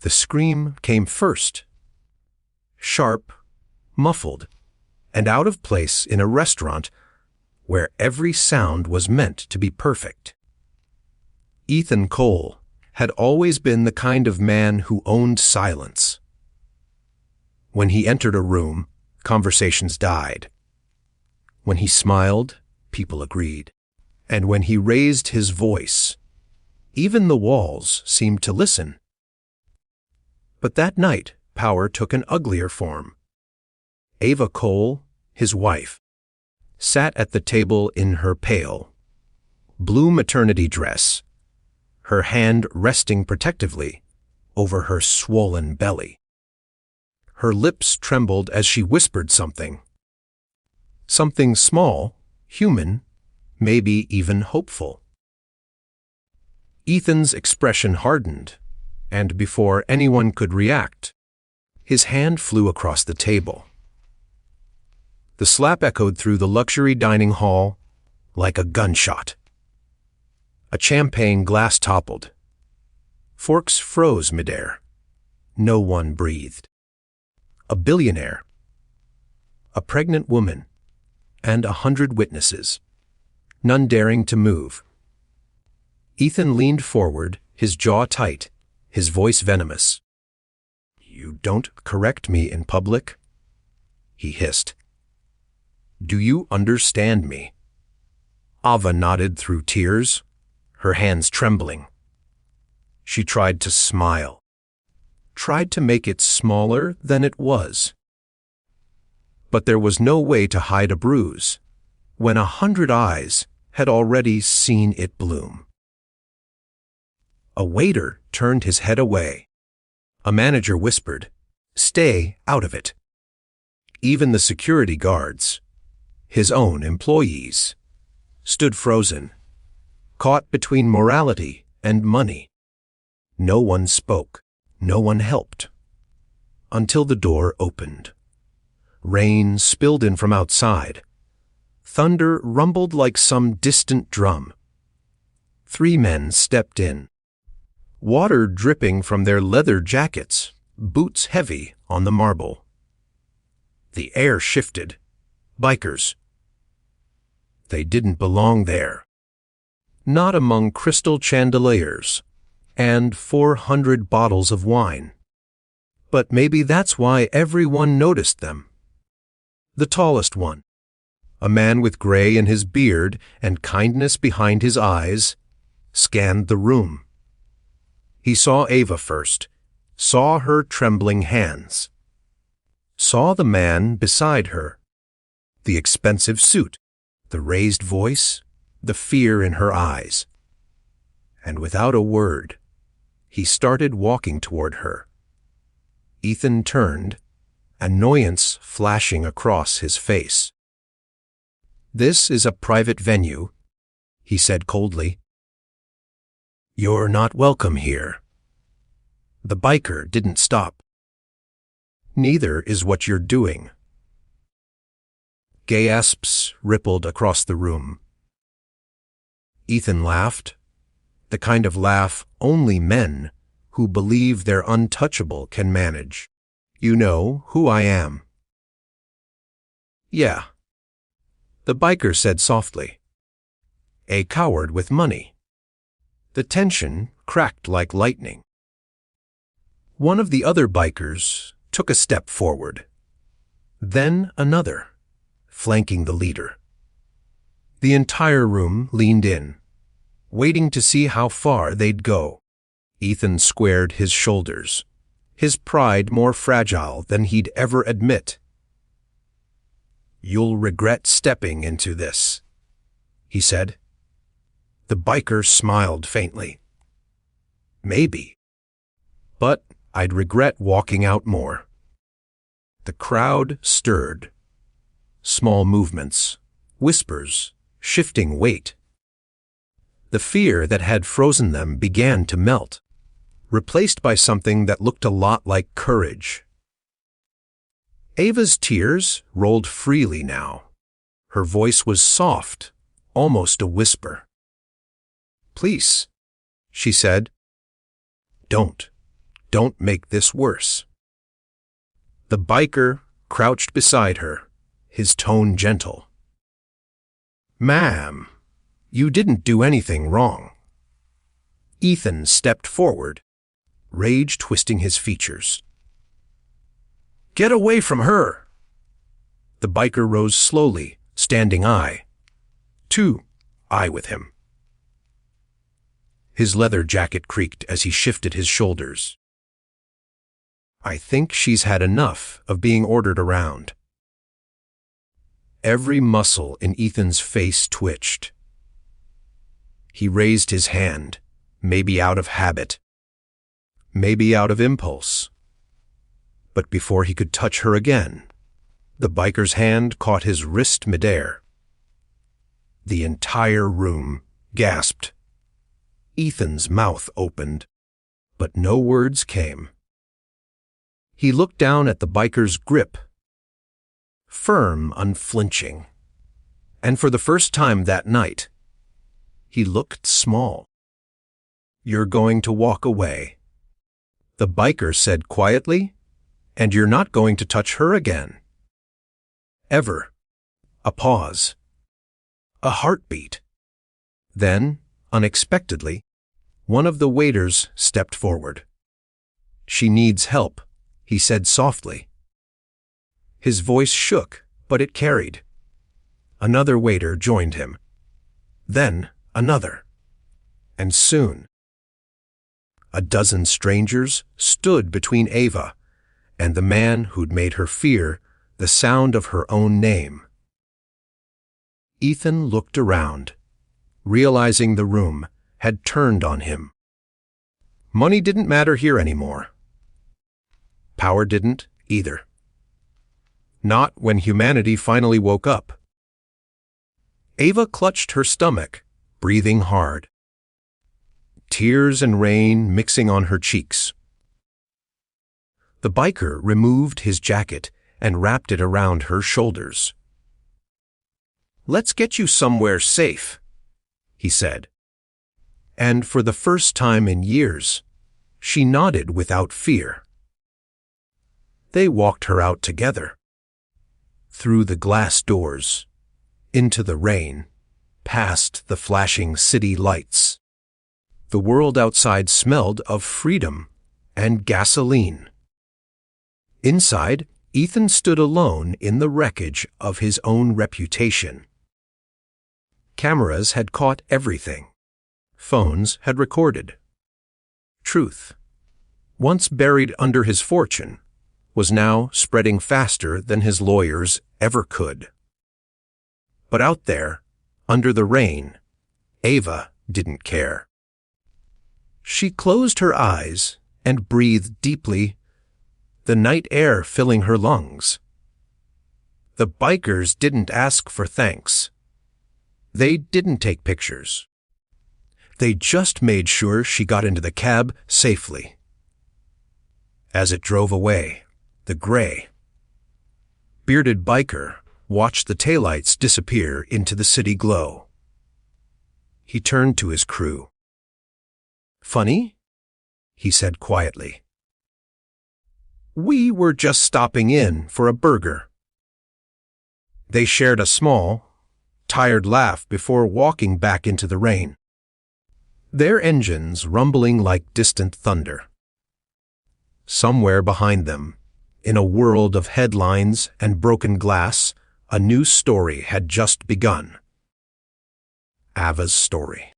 The scream came first. Sharp, muffled, and out of place in a restaurant where every sound was meant to be perfect. Ethan Cole had always been the kind of man who owned silence. When he entered a room, conversations died. When he smiled, people agreed. And when he raised his voice, even the walls seemed to listen. But that night, power took an uglier form. Ava Cole, his wife, sat at the table in her pale, blue maternity dress, her hand resting protectively over her swollen belly. Her lips trembled as she whispered something. Something small, human, maybe even hopeful. Ethan's expression hardened, and before anyone could react, his hand flew across the table. The slap echoed through the luxury dining hall like a gunshot. A champagne glass toppled. Forks froze midair. No one breathed. A billionaire, a pregnant woman, and 100 witnesses, none daring to move. Ethan leaned forward, his jaw tight, his voice venomous. "You don't correct me in public," he hissed. "Do you understand me?" Ava nodded through tears, her hands trembling. She tried to smile, tried to make it smaller than it was. But there was no way to hide a bruise when 100 eyes had already seen it bloom. A waiter turned his head away. A manager whispered, "Stay out of it." Even the security guards, his own employees, stood frozen, caught between morality and money. No one spoke, no one helped, until the door opened. Rain spilled in from outside. Thunder rumbled like some distant drum. 3 men stepped in, water dripping from their leather jackets, boots heavy on the marble. The air shifted. Bikers. They didn't belong there. Not among crystal chandeliers and 400 bottles of wine. But maybe that's why everyone noticed them. The tallest one, a man with gray in his beard and kindness behind his eyes, scanned the room. He saw Ava first, saw her trembling hands, saw the man beside her, the expensive suit, the raised voice, the fear in her eyes. And without a word, he started walking toward her. Ethan turned, annoyance flashing across his face. "This is a private venue," he said coldly. "You're not welcome here." The biker didn't stop. "Neither is what you're doing." Gasps rippled across the room. Ethan laughed, the kind of laugh only men who believe they're untouchable can manage. "You know who I am." "Yeah," the biker said softly. "A coward with money." The tension cracked like lightning. One of the other bikers took a step forward, then another, flanking the leader. The entire room leaned in, waiting to see how far they'd go. Ethan squared his shoulders, his pride more fragile than he'd ever admit. "You'll regret stepping into this," he said. The biker smiled faintly. "Maybe. But I'd regret walking out more." The crowd stirred. Small movements, whispers, shifting weight. The fear that had frozen them began to melt, replaced by something that looked a lot like courage. Ava's tears rolled freely now. Her voice was soft, almost a whisper. "Please," she said. "Don't. Don't make this worse." The biker crouched beside her, his tone gentle. "Ma'am, you didn't do anything wrong." Ethan stepped forward, rage twisting his features. "Get away from her!" The biker rose slowly, standing eye to eye with him. His leather jacket creaked as he shifted his shoulders. "I think she's had enough of being ordered around." Every muscle in Ethan's face twitched. He raised his hand, maybe out of habit, maybe out of impulse. But before he could touch her again, the biker's hand caught his wrist midair. The entire room gasped. Ethan's mouth opened, but no words came. He looked down at the biker's grip, firm, unflinching, and for the first time that night, he looked small. "You're going to walk away," the biker said quietly, "and you're not going to touch her again. Ever." A pause. A heartbeat. Then, unexpectedly, one of the waiters stepped forward. "She needs help," he said softly. His voice shook, but it carried. Another waiter joined him. Then another. And soon, a dozen strangers stood between Ava and the man who'd made her fear the sound of her own name. Ethan looked around, realizing the room had turned on him. Money didn't matter here anymore. Power didn't either. Not when humanity finally woke up. Ava clutched her stomach, breathing hard. Tears and rain mixing on her cheeks. The biker removed his jacket and wrapped it around her shoulders. "Let's get you somewhere safe," he said. And for the first time in years, she nodded without fear. They walked her out together. Through the glass doors, into the rain, past the flashing city lights. The world outside smelled of freedom and gasoline. Inside, Ethan stood alone in the wreckage of his own reputation. Cameras had caught everything. Phones had recorded. Truth, once buried under his fortune, was now spreading faster than his lawyers ever could. But out there, under the rain, Ava didn't care. She closed her eyes and breathed deeply, the night air filling her lungs. The bikers didn't ask for thanks. They didn't take pictures. They just made sure she got into the cab safely. As it drove away, the gray, bearded biker watched the taillights disappear into the city glow. He turned to his crew. "Funny?" he said quietly. "We were just stopping in for a burger." They shared a small, tired laugh before walking back into the rain, their engines rumbling like distant thunder. Somewhere behind them, in a world of headlines and broken glass, a new story had just begun. Ava's story.